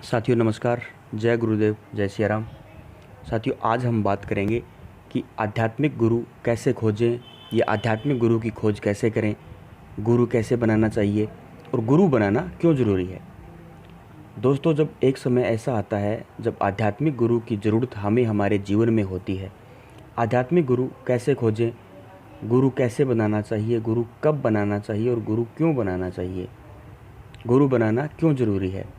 साथियों नमस्कार, जय गुरुदेव, जय सिया राम। साथियों आज हम बात करेंगे कि आध्यात्मिक गुरु कैसे खोजें या आध्यात्मिक गुरु की खोज कैसे करें, गुरु कैसे बनाना चाहिए और गुरु बनाना क्यों ज़रूरी है। दोस्तों, जब एक समय ऐसा आता है जब आध्यात्मिक गुरु की ज़रूरत हमें हमारे जीवन में होती है। आध्यात्मिक गुरु कैसे खोजें, गुरु कैसे बनाना चाहिए, गुरु कब बनाना चाहिए और गुरु क्यों बनाना चाहिए, गुरु बनाना क्यों ज़रूरी है,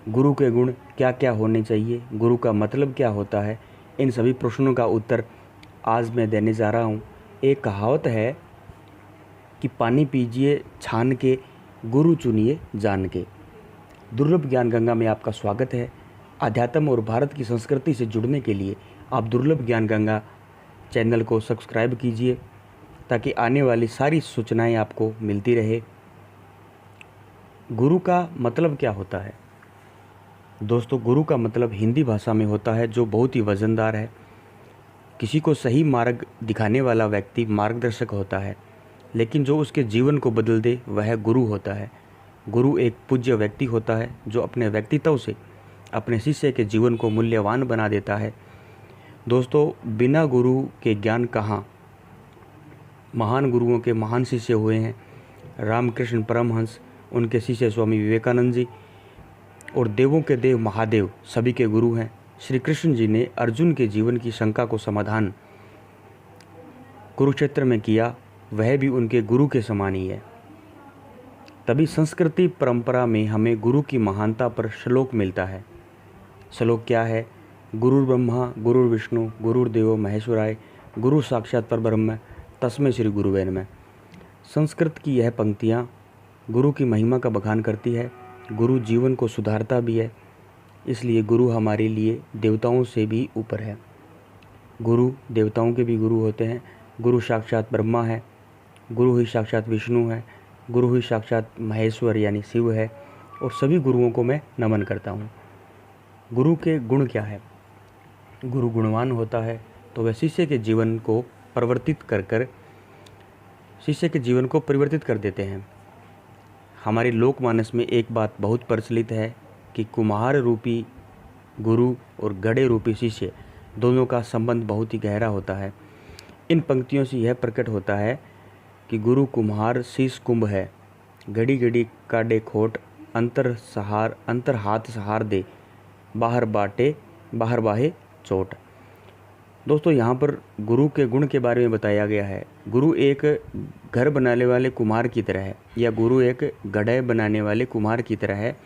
गुरु के गुण क्या क्या होने चाहिए, गुरु का मतलब क्या होता है, इन सभी प्रश्नों का उत्तर आज मैं देने जा रहा हूँ। एक कहावत है कि पानी पीजिए छान के, गुरु चुनिए जान के। दुर्लभ ज्ञान गंगा में आपका स्वागत है। अध्यात्म और भारत की संस्कृति से जुड़ने के लिए आप दुर्लभ ज्ञान गंगा चैनल को सब्सक्राइब कीजिए ताकि आने वाली सारी सूचनाएं आपको मिलती रहे। गुरु का मतलब क्या होता है? दोस्तों, गुरु का मतलब हिंदी भाषा में होता है जो बहुत ही वज़नदार है। किसी को सही मार्ग दिखाने वाला व्यक्ति मार्गदर्शक होता है, लेकिन जो उसके जीवन को बदल दे वह गुरु होता है। गुरु एक पूज्य व्यक्ति होता है जो अपने व्यक्तित्व से अपने शिष्य के जीवन को मूल्यवान बना देता है। दोस्तों, बिना गुरु के ज्ञान कहाँ? महान गुरुओं के महान शिष्य हुए हैं। रामकृष्ण परमहंस, उनके शिष्य स्वामी विवेकानंद जी और देवों के देव महादेव सभी के गुरु हैं। श्री कृष्ण जी ने अर्जुन के जीवन की शंका को समाधान कुरुक्षेत्र में किया, वह भी उनके गुरु के समान ही है। तभी संस्कृति परंपरा में हमें गुरु की महानता पर श्लोक मिलता है। श्लोक क्या है? गुरुर् ब्रह्मा गुरुर् विष्णु गुरुर्देवो महेश्वराय, गुरु साक्षात परब्रह्म तस्मै श्री गुरुवे नमः। संस्कृत की यह पंक्तियाँ गुरु की महिमा का बखान करती है। गुरु जीवन को सुधारता भी है, इसलिए गुरु हमारे लिए देवताओं से भी ऊपर है। गुरु देवताओं के भी गुरु होते हैं। गुरु साक्षात ब्रह्मा है, गुरु ही साक्षात विष्णु है, गुरु ही साक्षात महेश्वर यानी शिव है, और सभी गुरुओं को मैं नमन करता हूँ। गुरु के गुण क्या है? गुरु गुणवान होता है तो वह शिष्य के जीवन को परिवर्तित कर देते हैं। हमारे लोकमानस में एक बात बहुत प्रचलित है कि कुम्हार रूपी गुरु और घड़े रूपी शिष्य दोनों का संबंध बहुत ही गहरा होता है। इन पंक्तियों से यह प्रकट होता है कि गुरु कुम्हार शीश कुंभ है, घड़ी घड़ी काटे खोट, अंतर हाथ सहार दे, बाहर बाहे चोट। दोस्तों, यहाँ पर गुरु के गुण के बारे में बताया गया है। गुरु एक घर बनाने वाले कुम्हार की तरह है, या गुरु एक घड़े बनाने वाले कुम्हार की तरह है।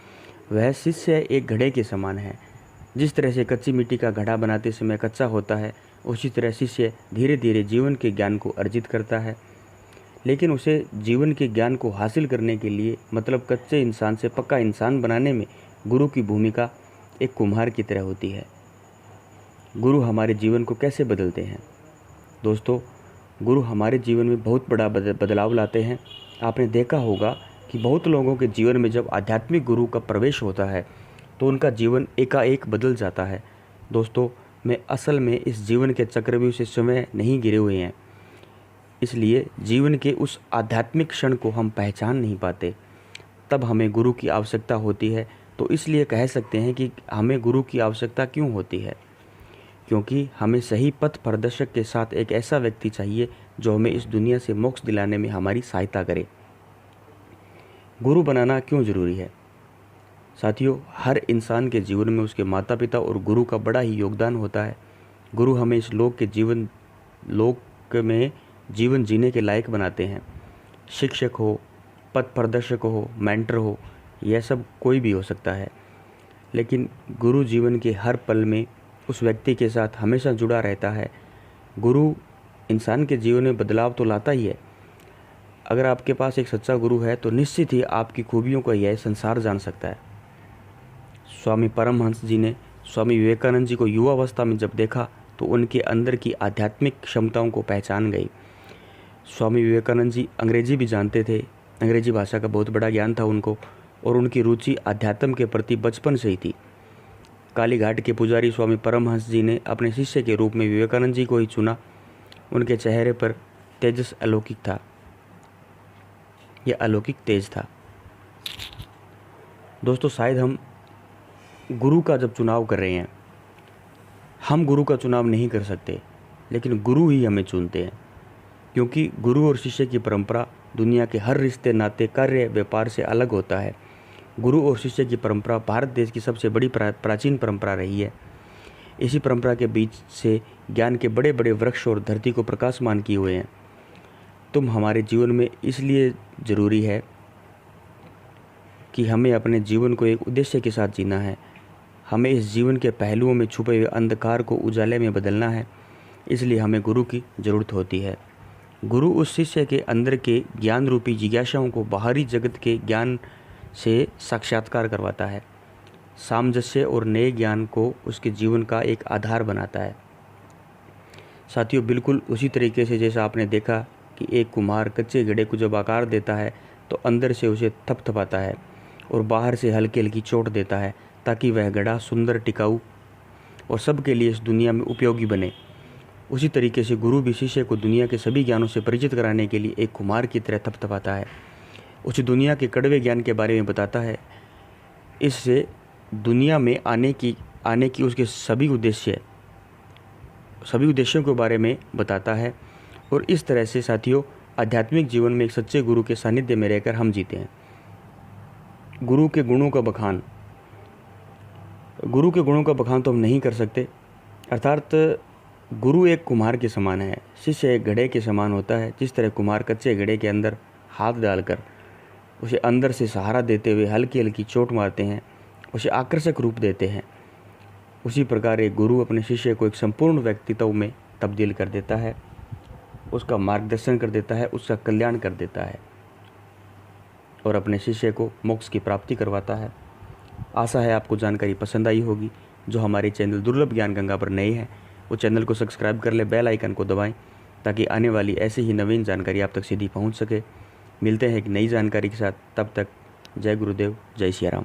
वह शिष्य एक घड़े के समान है। जिस तरह से कच्ची मिट्टी का घड़ा बनाते समय कच्चा होता है, उसी तरह शिष्य धीरे धीरे जीवन के ज्ञान को अर्जित करता है। लेकिन उसे जीवन के ज्ञान को हासिल करने के लिए, मतलब कच्चे इंसान से पक्का इंसान बनाने में, गुरु की भूमिका एक कुम्हार की तरह होती है। गुरु हमारे जीवन को कैसे बदलते हैं? दोस्तों, गुरु हमारे जीवन में बहुत बड़ा बदलाव लाते हैं। आपने देखा होगा कि बहुत लोगों के जीवन में जब आध्यात्मिक गुरु का प्रवेश होता है तो उनका जीवन एकाएक बदल जाता है। दोस्तों, मैं असल में इस जीवन के चक्रव्यूह से समय नहीं गिरे हुए हैं, इसलिए जीवन के उस आध्यात्मिक क्षण को हम पहचान नहीं पाते, तब हमें गुरु की आवश्यकता होती है। तो इसलिए कह सकते हैं कि हमें गुरु की आवश्यकता क्यों होती है? क्योंकि हमें सही पथ प्रदर्शक के साथ एक ऐसा व्यक्ति चाहिए जो हमें इस दुनिया से मोक्ष दिलाने में हमारी सहायता करे। गुरु बनाना क्यों ज़रूरी है? साथियों, हर इंसान के जीवन में उसके माता पिता और गुरु का बड़ा ही योगदान होता है। गुरु हमें इस लोक में जीवन जीने के लायक बनाते हैं। शिक्षक हो, पथ प्रदर्शक हो, मेंटर हो, यह सब कोई भी हो सकता है, लेकिन गुरु जीवन के हर पल में उस व्यक्ति के साथ हमेशा जुड़ा रहता है। गुरु इंसान के जीवन में बदलाव तो लाता ही है। अगर आपके पास एक सच्चा गुरु है तो निश्चित ही आपकी खूबियों को यह संसार जान सकता है। स्वामी परमहंस जी ने स्वामी विवेकानंद जी को युवावस्था में जब देखा तो उनके अंदर की आध्यात्मिक क्षमताओं को पहचान गई। स्वामी विवेकानंद जी अंग्रेजी भी जानते थे, अंग्रेजी भाषा का बहुत बड़ा ज्ञान था उनको, और उनकी रुचि अध्यात्म के प्रति बचपन से ही थी। कालीघाट के पुजारी स्वामी परमहंस जी ने अपने शिष्य के रूप में विवेकानंद जी को ही चुना। उनके चेहरे पर तेजस अलौकिक था, यह अलौकिक तेज था। दोस्तों, शायद हम गुरु का जब चुनाव कर रहे हैं, हम गुरु का चुनाव नहीं कर सकते, लेकिन गुरु ही हमें चुनते हैं, क्योंकि गुरु और शिष्य की परंपरा दुनिया के हर रिश्ते, नाते, कार्य, व्यापार से अलग होता है। गुरु और शिष्य की परंपरा भारत देश की सबसे बड़ी प्राचीन परंपरा रही है। इसी परंपरा के बीच से ज्ञान के बड़े बड़े वृक्ष और धरती को प्रकाशमान किए हुए हैं। तुम हमारे जीवन में इसलिए ज़रूरी है कि हमें अपने जीवन को एक उद्देश्य के साथ जीना है। हमें इस जीवन के पहलुओं में छुपे हुए अंधकार को उजाले में बदलना है। इसलिए हमें गुरु की ज़रूरत होती है। गुरु उस शिष्य के अंदर के ज्ञान रूपी जिज्ञासाओं को बाहरी जगत के ज्ञान से साक्षात्कार करवाता है, सामंजस्य और नए ज्ञान को उसके जीवन का एक आधार बनाता है। साथियों, बिल्कुल उसी तरीके से जैसा आपने देखा कि एक कुम्हार कच्चे घड़े को जब आकार देता है तो अंदर से उसे थपथपाता है और बाहर से हल्की हल्की चोट देता है, ताकि वह घड़ा सुंदर, टिकाऊ और सबके लिए इस दुनिया में उपयोगी बने। उसी तरीके से गुरु भी शिष्य को दुनिया के सभी ज्ञानों से परिचित कराने के लिए एक कुम्हार की तरह थपथपाता है, उसे दुनिया के कड़वे ज्ञान के बारे में बताता है। इससे दुनिया में आने की उसके सभी उद्देश्यों के बारे में बताता है। और इस तरह से साथियों, आध्यात्मिक जीवन में एक सच्चे गुरु के सानिध्य में रहकर हम जीते हैं। गुरु के गुणों का बखान तो हम नहीं कर सकते। अर्थात गुरु एक कुम्हार के समान है, शिष्य एक घड़े के समान होता है। जिस तरह कुम्हार कच्चे घड़े के अंदर हाथ डालकर उसे अंदर से सहारा देते हुए हल्की हल्की चोट मारते हैं, उसे आकर्षक रूप देते हैं, उसी प्रकार एक गुरु अपने शिष्य को एक संपूर्ण व्यक्तित्व में तब्दील कर देता है, उसका मार्गदर्शन कर देता है, उसका कल्याण कर देता है और अपने शिष्य को मोक्ष की प्राप्ति करवाता है। आशा है आपको जानकारी पसंद आई होगी। जो हमारे चैनल दुर्लभ ज्ञान गंगा पर नए हैं वो चैनल को सब्सक्राइब कर ले, बेल आइकन को दबाएं, ताकि आने वाली ऐसी ही नवीन जानकारी आप तक सीधी पहुंच सके। मिलते हैं एक नई जानकारी के साथ, तब तक जय गुरुदेव, जय सिया राम।